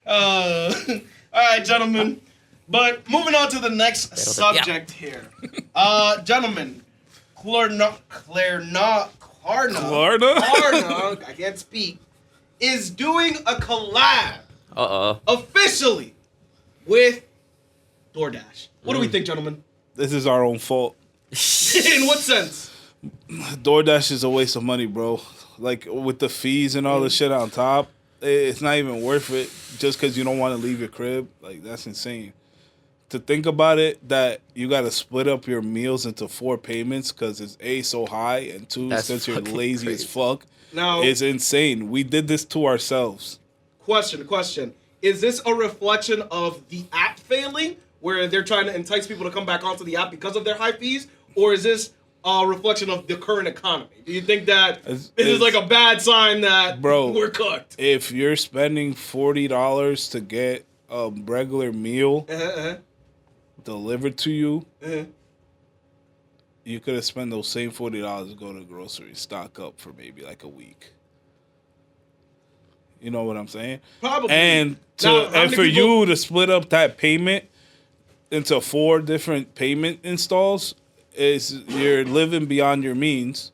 All right, gentlemen. But moving on to the next subject here. Gentlemen, Klarna, I can't speak, is doing a collab officially with Doordash. What do we think, gentlemen? This is our own fault. In what sense? DoorDash is a waste of money, bro. Like, with the fees and all the shit on top, it's not even worth it just because you don't want to leave your crib. Like, that's insane. To think about it, that you got to split up your meals into 4 payments because it's A, so high, and 2, since you're lazy crazy. As fuck, now, it's insane. We did this to ourselves. Question. Is this a reflection of the app failing, where they're trying to entice people to come back onto the app because of their high fees? Or is this a reflection of the current economy? Do you think that this is like a bad sign that we're cooked? If you're spending $40 to get a regular meal delivered to you, you could have spent those same $40 to go to the grocery, stock up for maybe like a week. You know what I'm saying? Probably. And for you to split up that payment into 4 different payment installs, you're living beyond your means.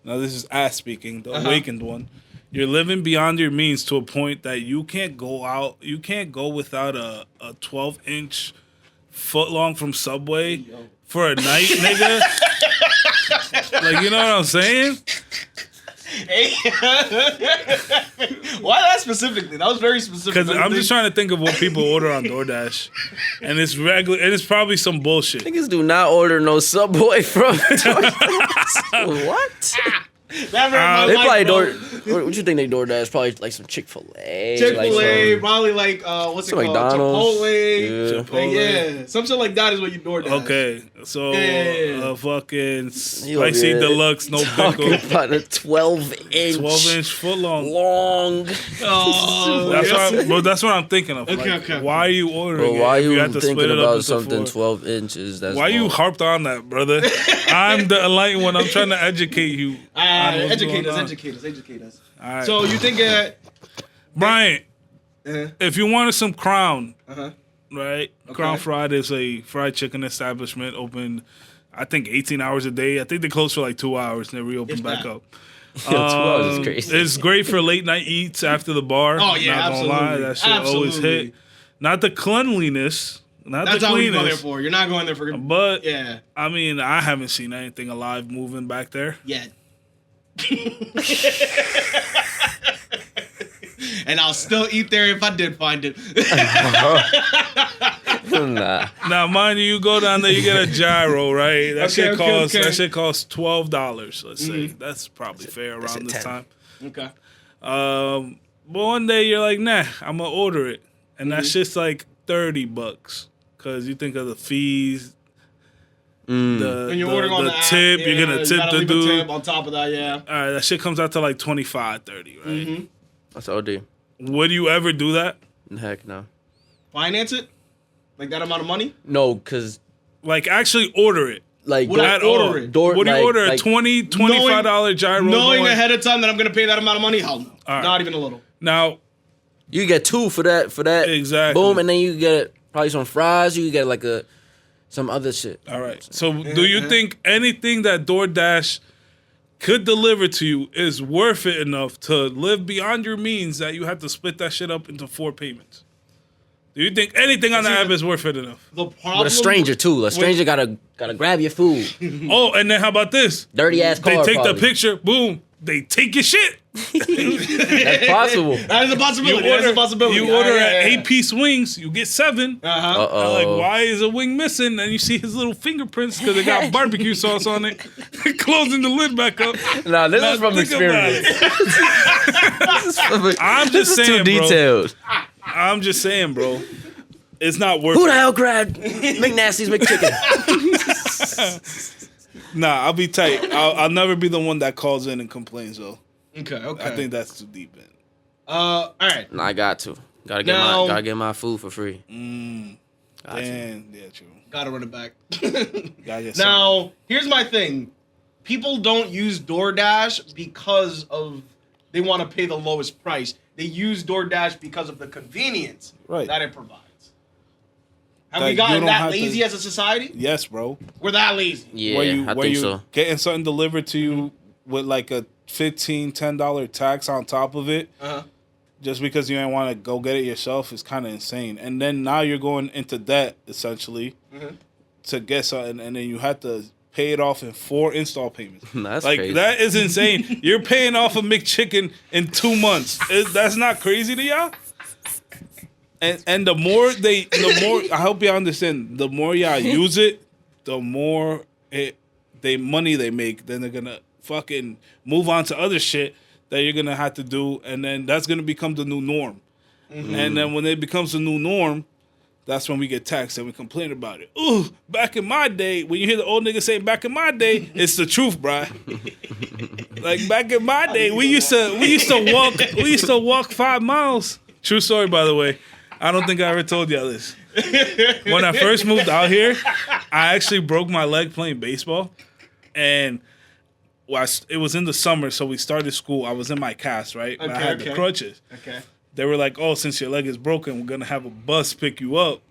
Now this is ass speaking, the awakened one. You're living beyond your means to a point that you can't go without a 12-inch footlong from Subway for a night, nigga. Like, you know what I'm saying? Why that specifically? That was very specific. Because I'm just trying to think of what people order on DoorDash, and it's regular. And it's probably some bullshit. Niggas do not order no Subway from DoorDash. What? They probably what you think they DoorDash? Probably like some Chick-fil-A. Chick-fil-A, probably like what's it called? McDonald's. Chipotle. Yeah, something like that is what you DoorDash. Okay, so fucking spicy deluxe, no pickle. About a 12-inch footlong. Long. Oh, that's what I'm thinking of. Okay. Why are you ordering? Why you have to thinking about something 12 inches? That's why you harped on that, brother? I'm the enlightened one. I'm trying to educate you. Educate us. All right. So you think, Brian, if you wanted some Crown, right? Okay. Crown Fried is a fried chicken establishment open, I think 18 hours a day. I think they close for like 2 hours and they reopen back up. 2 hours is crazy. It's great for late night eats after the bar. Oh yeah, not absolutely. Gonna lie, that shit always hit. Not the cleanliness. That's all we go there for. You're not going there for. But yeah, I mean, I haven't seen anything alive moving back there yet. And I'll still eat there if I did find it. Nah. Now, mind you, go down there, you get a gyro, right? That shit costs $12. Let's say that's probably fair around this time. Okay. But one day you're like, nah, I'm gonna order it, and that shit's like $30 because you think of the fees. When you're ordering on the tip, app, you're gonna tip the dude. Tip on top of that, yeah. All right, that shit comes out to like $25, $30, right? That's OD. Would you ever do that? Heck no. Finance it? Like that amount of money? No, because... Like, actually order it. Like, would I order it? Would you order a $20, $25 gyro? Knowing ahead of time that I'm going to pay that amount of money? Hell no. Right. Not even a little. Now... You get 2 for that. Exactly. Boom, and then you get probably some fries. You get like some other shit. All right. So do you think anything that DoorDash could deliver to you is worth it enough to live beyond your means that you have to split that shit up into 4 payments? Do you think anything on the app is worth it enough? The problem with a stranger too. A stranger gotta grab your food. Oh, and then how about this? Dirty ass car. They take the picture. Boom. They take your shit. That's possible. That is a possibility. You order 8-piece wings, you get 7. Like, why is a wing missing? And you see his little fingerprints because they got barbecue sauce on it. Closing the lid back up. Nah, this is from experience. I'm just saying, too detailed. I'm just saying, bro. It's not worth it. Who the hell grabbed McNasty's McChicken? Nah, I'll be tight. I'll never be the one that calls in and complains, though. Okay. I think that's too deep in. All right. Nah, I got to. Gotta get my food for free. Damn, yeah, true. Gotta run it back. Now, here's my thing. People don't use DoorDash because of they want to pay the lowest price. They use DoorDash because of the convenience that it provides. Have we gotten that lazy as a society? Yes, bro. We're that lazy. Yeah, I think so. Getting something delivered to you with like a $10 tax on top of it, just because you ain't want to go get it yourself is kind of insane. And then now you're going into debt, essentially, to get something, and then you have to pay it off in 4 install payments. That's like crazy. That is insane. You're paying off a McChicken in 2 months. That's not crazy to y'all? And the more I hope y'all understand, the more y'all use it, the more money they make. Then they're gonna fucking move on to other shit that you're gonna have to do, and then that's gonna become the new norm. And then when it becomes the new norm, that's when we get taxed and we complain about it. Ooh, back in my day, when you hear the old nigga say "back in my day," it's the truth, bruh. Like back in my day, we used to walk 5 miles. True story, by the way. I don't think I ever told y'all this. When I first moved out here, I actually broke my leg playing baseball, and it was in the summer, so we started school. I was in my cast, right? I had the crutches. Okay. They were like, "Oh, since your leg is broken, we're gonna have a bus pick you up,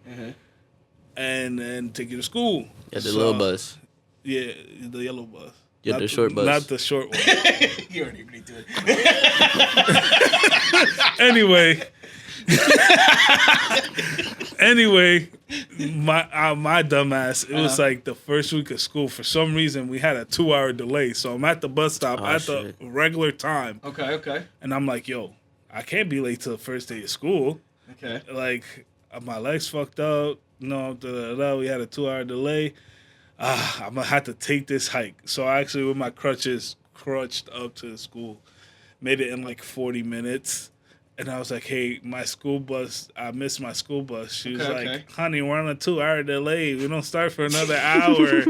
and then take you to school." Yeah, the little bus. Yeah, the yellow bus. Yeah, the short bus. Not the short one. You already agreed to it. Anyway, my dumbass. It was like the first week of school. For some reason, we had a 2-hour delay, so I'm at the bus stop the regular time. Okay. And I'm like, "Yo, I can't be late to the first day of school." Okay. Like, my leg's fucked up. No, we had a 2-hour delay. I'm gonna have to take this hike. So I actually, with my crutches, crutched up to the school, made it in like 40 minutes. And I was like, "Hey, my school bus, I missed my school bus." She was like, "Honey, we're on a 2-hour delay. We don't start for another hour."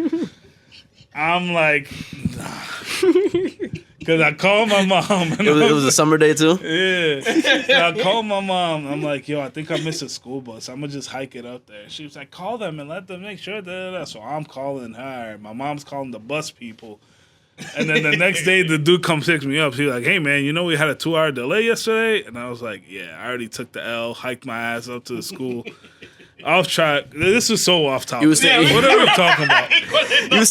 I'm like, "Nah." Because I called my mom. It was a summer day too? Yeah. So I called my mom. I'm like, "Yo, I think I missed a school bus. I'm going to just hike it up there." She was like, "Call them and let them make sure." So I'm calling her. My mom's calling the bus people. And then the next day, the dude comes picks me up. He's like, "Hey, man, you know we had a 2-hour delay yesterday?" And I was like, "Yeah, I already took the L, hiked my ass up to the school." Off track. This is so off topic. What are we talking about? You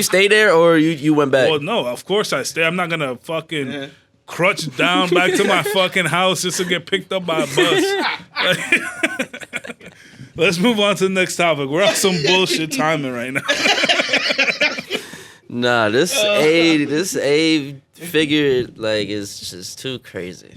stayed there, or you went back? Well, no, of course I stay. I'm not gonna fucking crutch down back to my fucking house just to get picked up by a bus. Let's move on to the next topic. We're on some bullshit timing right now. Nah, this A figure like is just too crazy.